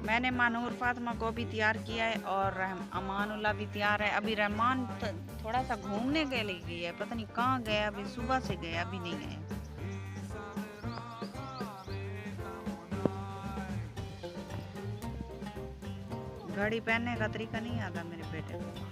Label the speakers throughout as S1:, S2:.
S1: मैंने मानूर फातिमा को भी तैयार किया है और अमानुल्लाह भी तैयार है। अभी रहमान थोड़ा सा घूमने के लिए गया है, पता नहीं कहाँ गया, अभी सुबह से गया, अभी नहीं गया। घड़ी पहनने का तरीका नहीं आता मेरे बेटे को।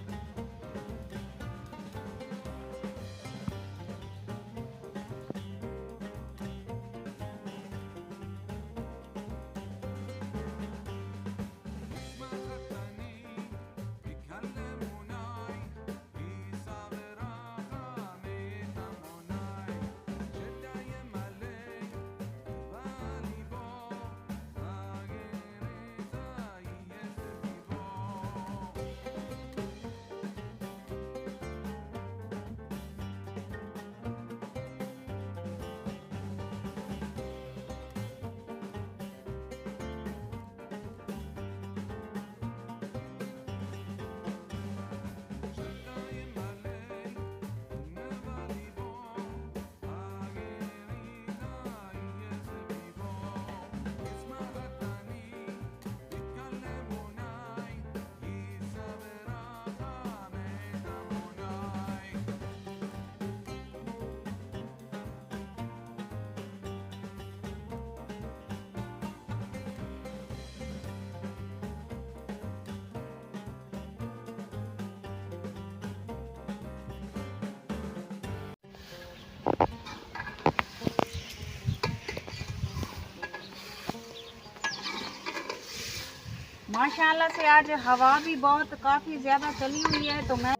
S1: माशाल्लाह से आज हवा भी बहुत काफी ज्यादा चली हुई है, तो मैं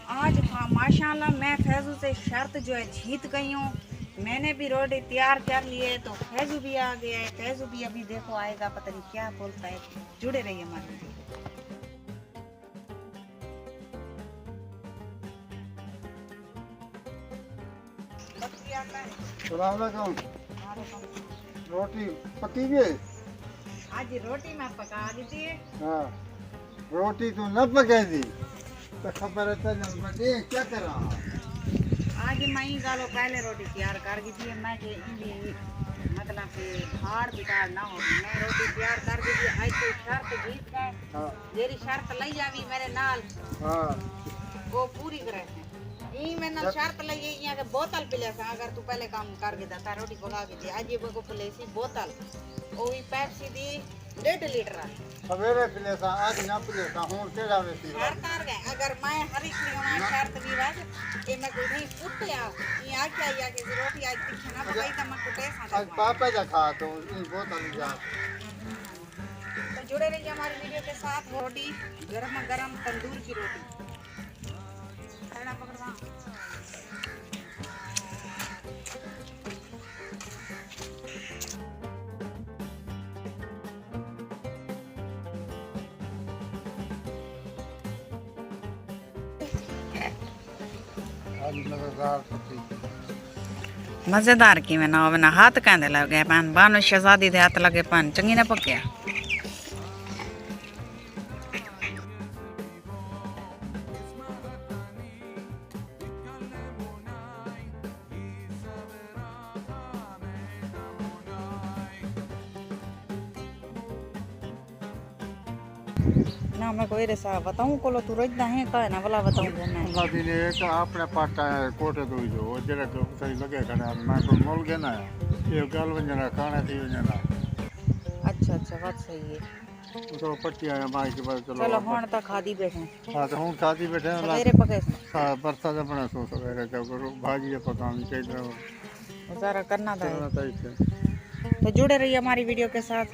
S1: आज माशाल्लाह मैं फैजू से शर्त जो है जीत गई हूँ। मैंने भी रोटी तैयार कर ली है, तो फैजू भी आ गया है। फैजू भी अभी देखो आएगा, पता नहीं क्या बोलता है। जुड़े रहिए हमारे वीडियो।
S2: रोटी पकी गई?
S1: आज रोटी मैं पका दी थी।
S2: हाँ, रोटी तो न पका दी तो खबर है बटे क्या करा।
S1: आज मैं ही गालो पहले रोटी तैयार कर दी थी। मैं के मतलब कि हार बिगाड़ ना हो, मैं रोटी तैयार कर दी थी। आज तो शर्त जीत गए।
S2: हाँ,
S1: मेरी शर्त लई जावी मेरे नाल,
S2: हाँ,
S1: वो पूरी करे थे। ई मैं ना शर्त लई यहाँ के बोतल पिले सा, अगर तू पहले काम कर के ता रोटी पका के दी। आज ये को पिले सी बोतल, ओ ही पेप्सी दी 1.5 लीटर।
S2: सवेरे पिले सा, आज ना पिले सा, हूं तेरा वेसी
S1: शर्त कर गए। अगर मैं हरी खड़ी शर्त भी वाज के मैं कोई नहीं कुटिया ये आ क्या या के रोटी आज तीखा ना पकाई त मैं कुटे सा।
S2: आज पापा जा खा तो इन बोतल जा।
S1: तो जुड़े रहिए हमारी वीडियो के साथ। रोटी गरम गरम तंदूर की रोटी पकड़वा। मजेदार की मैं ना बिना हाथ कहते लगे पान बानो शहजादी दे हाथ लगे पान चंगी ना पकया। ना मैं कोई रेसा बताऊं कोलो तू रोज है का ना भला बताऊं ना
S2: अल्लाह दी ने एक अपने पाटा कोटे दो जो जरा को सही लगे कना मैं को मोल के ना ये गल वंजना खाना थी वंजना।
S1: अच्छा अच्छा बात सही है।
S2: तो पट्टी आया माई के बाद
S1: चलो हुन तक खादी बैठे।
S2: हां तो हुन खादी बैठे
S1: सवेरे पके
S2: हां बरसा दा बना सो सवेरे जब करो भाजी पकानी चाहिए
S1: सारा करना था।
S2: तो
S1: जुड़े रहिए हमारी वीडियो के साथ।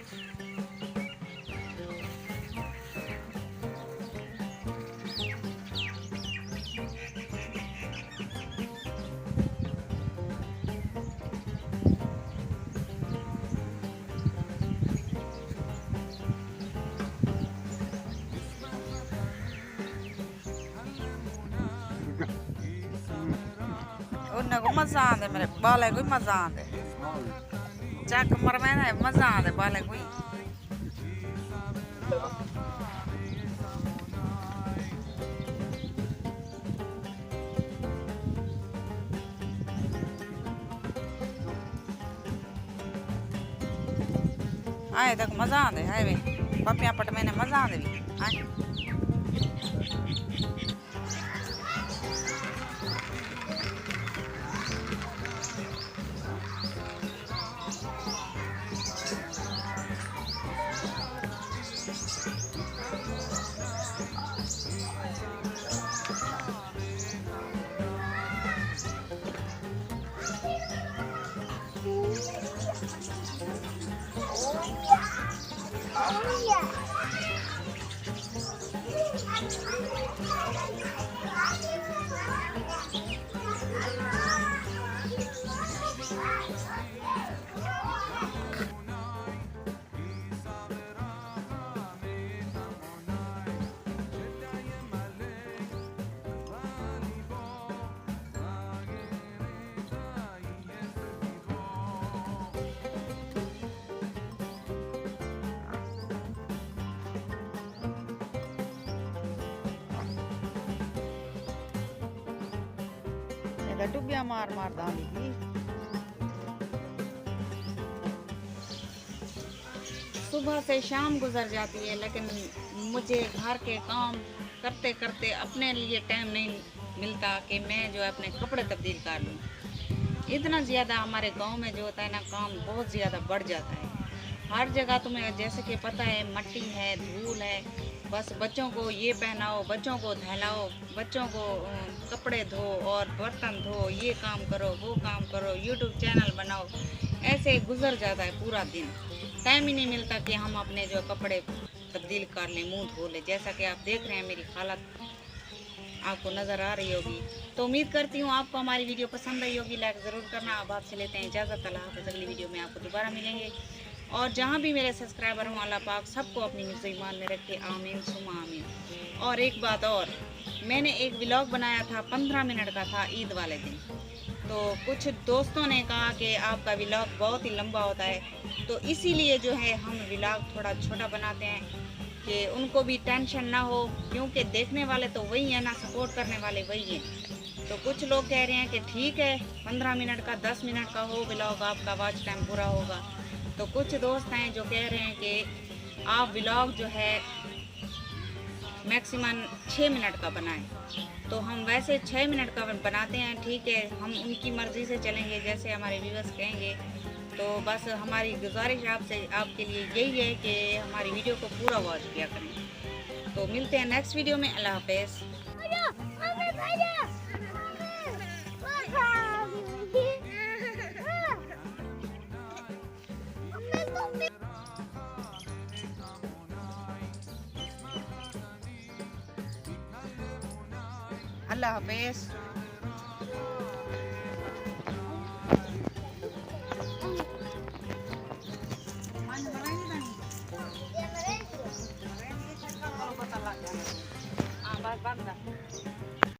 S1: ना को मजा आंदे मेरे बाले कोई मजा आंदे चक मर में ना मजा आंदे बाले कोई आए तक मजा आंदे है वे पपिया पट मैंने मजा आंदे भी आए डुबिया मार मार दानी की सुबह से शाम गुजर जाती है लेकिन मुझे घर के काम करते करते अपने लिए टाइम नहीं मिलता कि मैं जो है अपने कपड़े तब्दील कर लूँ। इतना ज़्यादा हमारे गांव में जो होता है ना काम बहुत ज़्यादा बढ़ जाता है। हर जगह तुम्हें जैसे कि पता है मट्टी है धूल है बस बच्चों को ये पहनाओ बच्चों को नहलाओ बच्चों को कपड़े धो और बर्तन धो ये काम करो वो काम करो यूट्यूब चैनल बनाओ ऐसे गुजर जाता है पूरा दिन। टाइम ही नहीं मिलता कि हम अपने जो कपड़े तब्दील कर लें मुंह धो लें। जैसा कि आप देख रहे हैं मेरी हालत आपको नज़र आ रही होगी। तो उम्मीद करती हूँ आपको हमारी वीडियो पसंद आई होगी। लाइक ज़रूर करना। अब आपसे लेते हैं इजाज़त। अल्लाह हाफ़िज़। अगली वीडियो में आपको दोबारा मिलेंगे और जहाँ भी मेरे सब्सक्राइबर हों अल्लाह पाक सबको अपनी हिफ्ज़ ईमान में रखे आमीन सुमा आमीन। और एक बात और, मैंने एक व्लॉग बनाया था 15 मिनट का था ईद वाले दिन। तो कुछ दोस्तों ने कहा कि आपका व्लॉग बहुत ही लंबा होता है तो इसीलिए जो है हम व्लॉग थोड़ा छोटा बनाते हैं कि उनको भी टेंशन ना हो क्योंकि देखने वाले तो वही हैं ना, सपोर्ट करने वाले वही हैं। तो कुछ लोग कह रहे हैं कि ठीक है 15 मिनट का 10 मिनट का हो व्लॉग आपका वॉच टाइम पूरा होगा। तो कुछ दोस्त हैं जो कह रहे हैं कि आप व्लॉग जो है मैक्सिमम 6 मिनट का बनाएं। तो हम वैसे 6 मिनट का बनाते हैं। ठीक है हम उनकी मर्ज़ी से चलेंगे जैसे हमारे व्यूअर्स कहेंगे। तो बस हमारी गुजारिश आपसे आपके लिए यही है कि हमारी वीडियो को पूरा वॉच किया करें। तो मिलते हैं नेक्स्ट वीडियो में। अल्लाह हाफ़िज़। अल्लाह हाफ़िज़। बस बंद